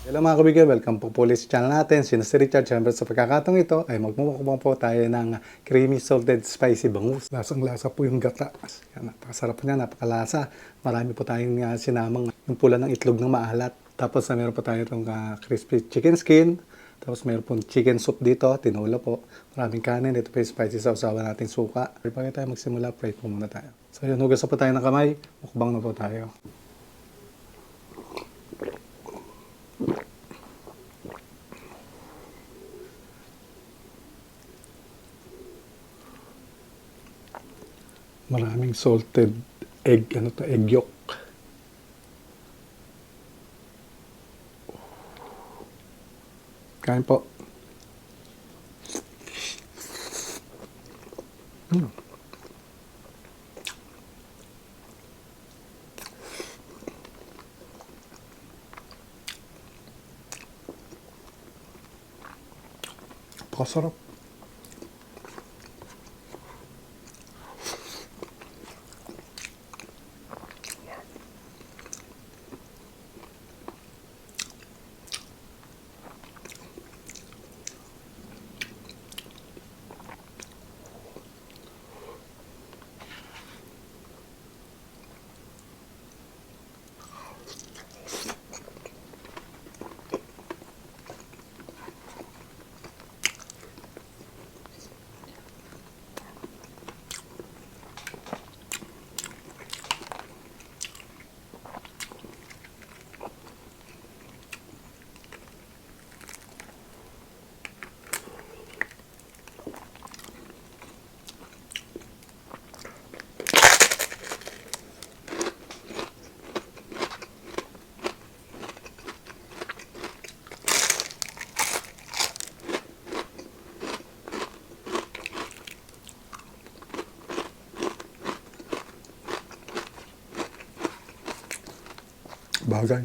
Hello mga kabigyan, welcome po po ulit sa channel natin. Sino si Richard. Siyempre sa pagkakataong ito ay magmumukbang po tayo ng creamy salted spicy bangus. Lasang lasa po yung gata. Yan, napakasarap po niya, napakalasa. Marami po tayong sinamang yung pula ng itlog ng maalat. Tapos meron po tayo itong crispy chicken skin. Tapos meron po chicken soup dito, tinola po. Maraming kanin, ito po yung spicy sausawan natin suka. Bago tayo magsimula, pray po muna tayo. So yun, hugas na po tayo ng kamay, mukbang na po tayo. Maraming salted egg, egg yolk. Kain po. Napakasarap. Bagay.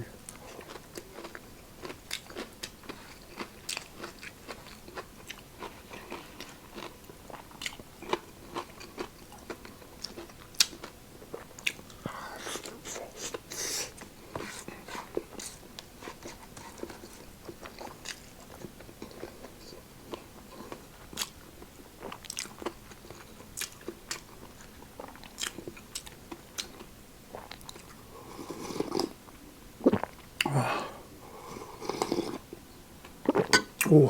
Oh.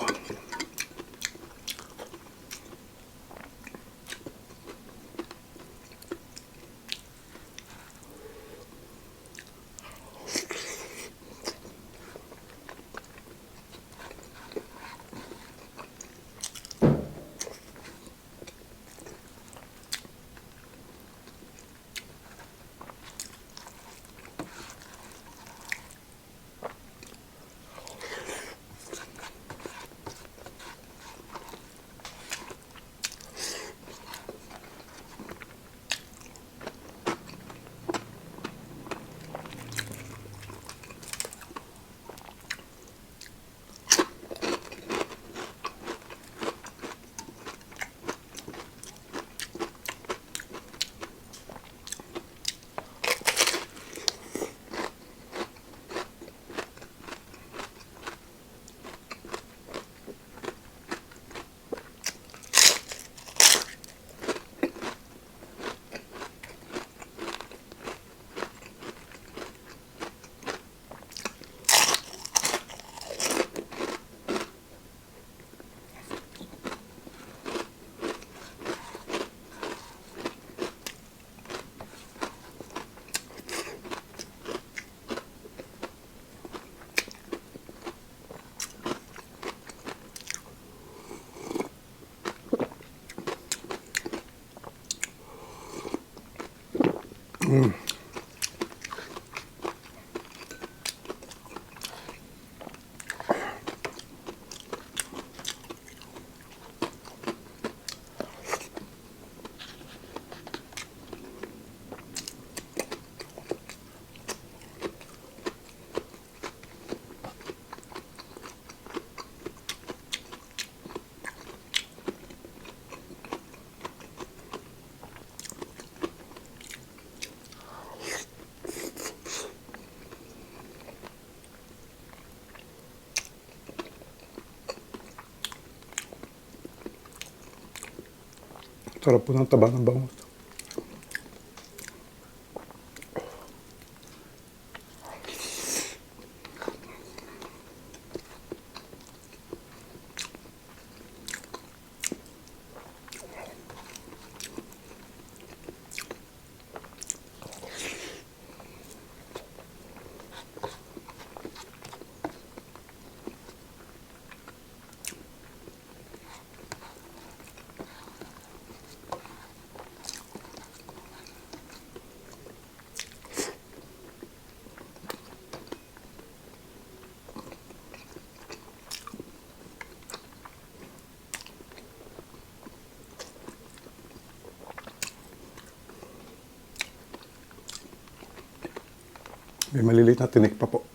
Sarap po ng taba ng bangus. May maliliit na tinik pa po.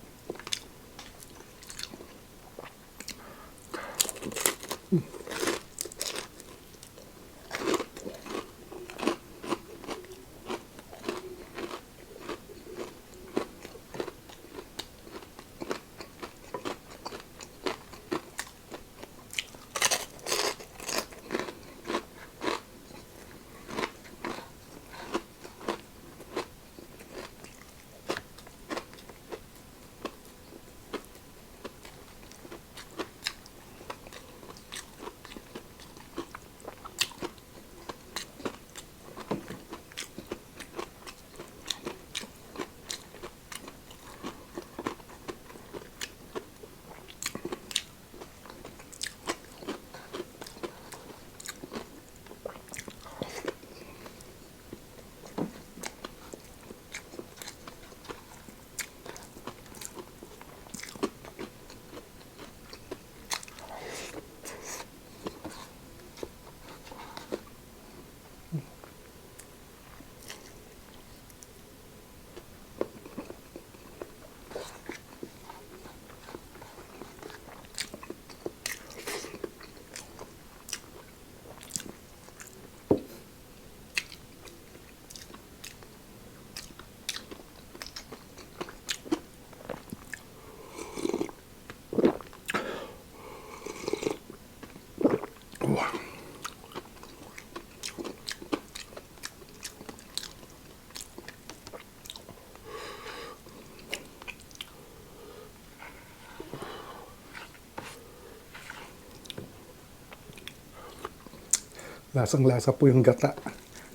Lasang-lasa po yung gata.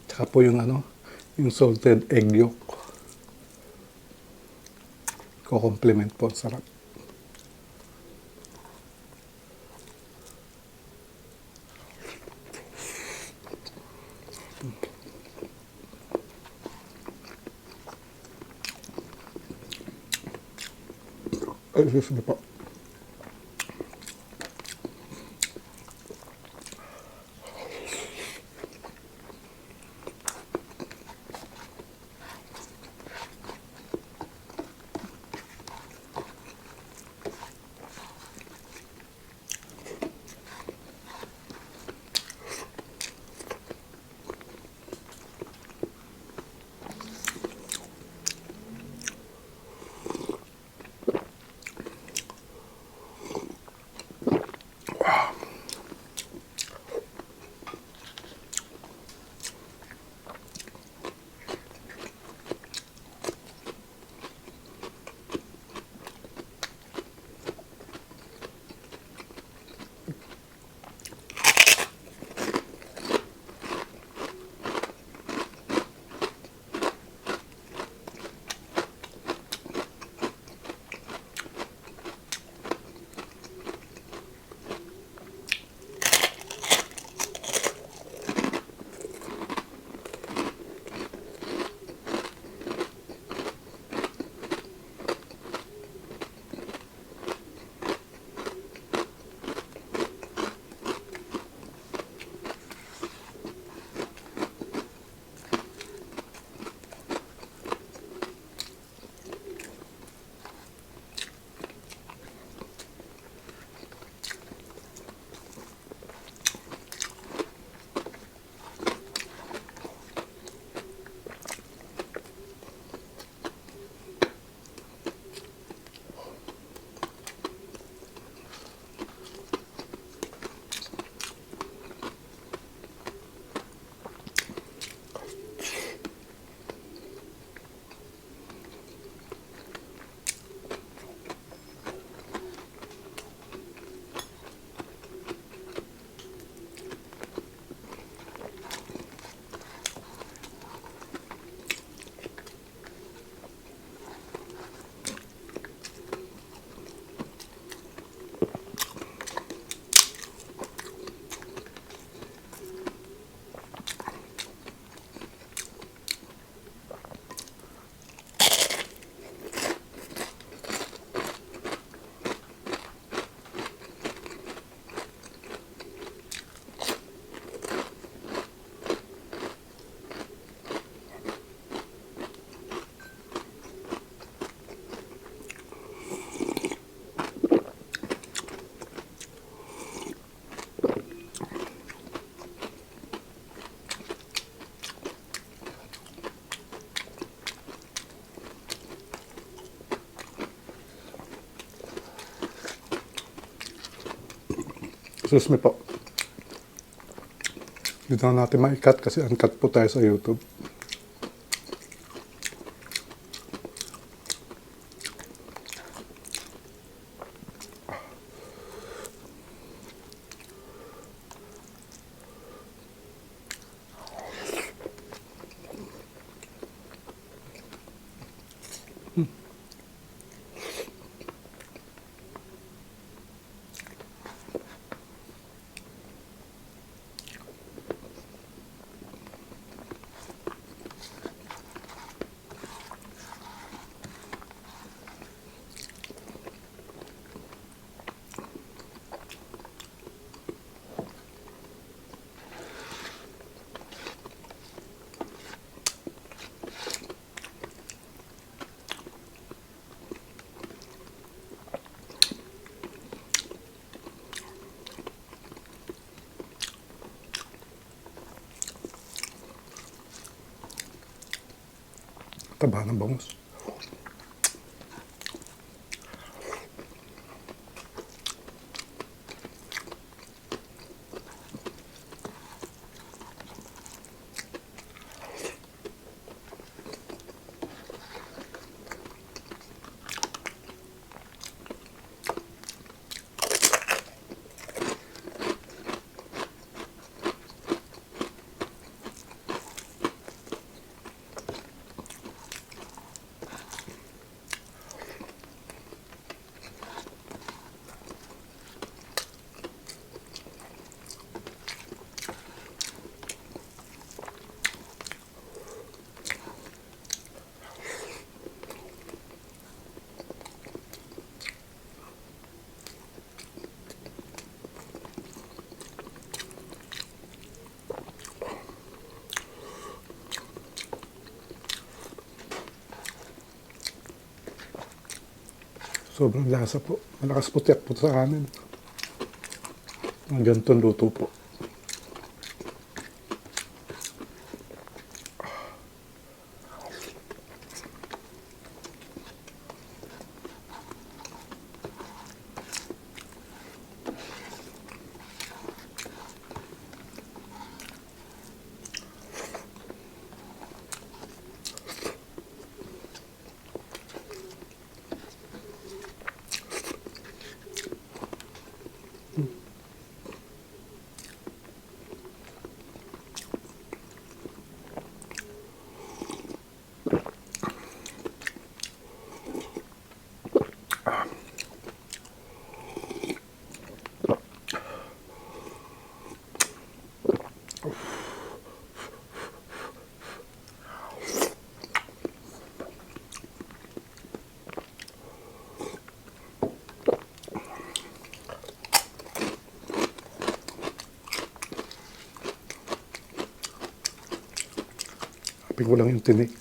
Tsaka po yung yung salted egg yolk. Ko-complement po, sarap. Ay, susunod po. Excuse me po. Dito na natin ma-cut kasi uncut po tayo sa YouTube. Taba ng bangus. Sobrang lasa po. Malakas po tiyak po sa kanin. Ang ganitong luto po. Hapin ko lang yung tinik.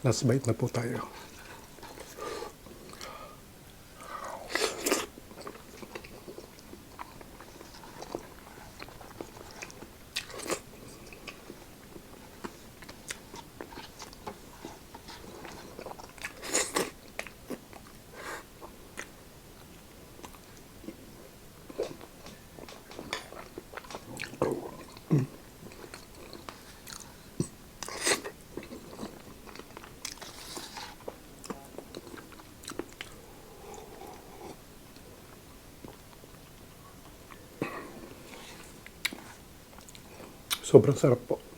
Last bite na po tayo. Sobrang sarap po.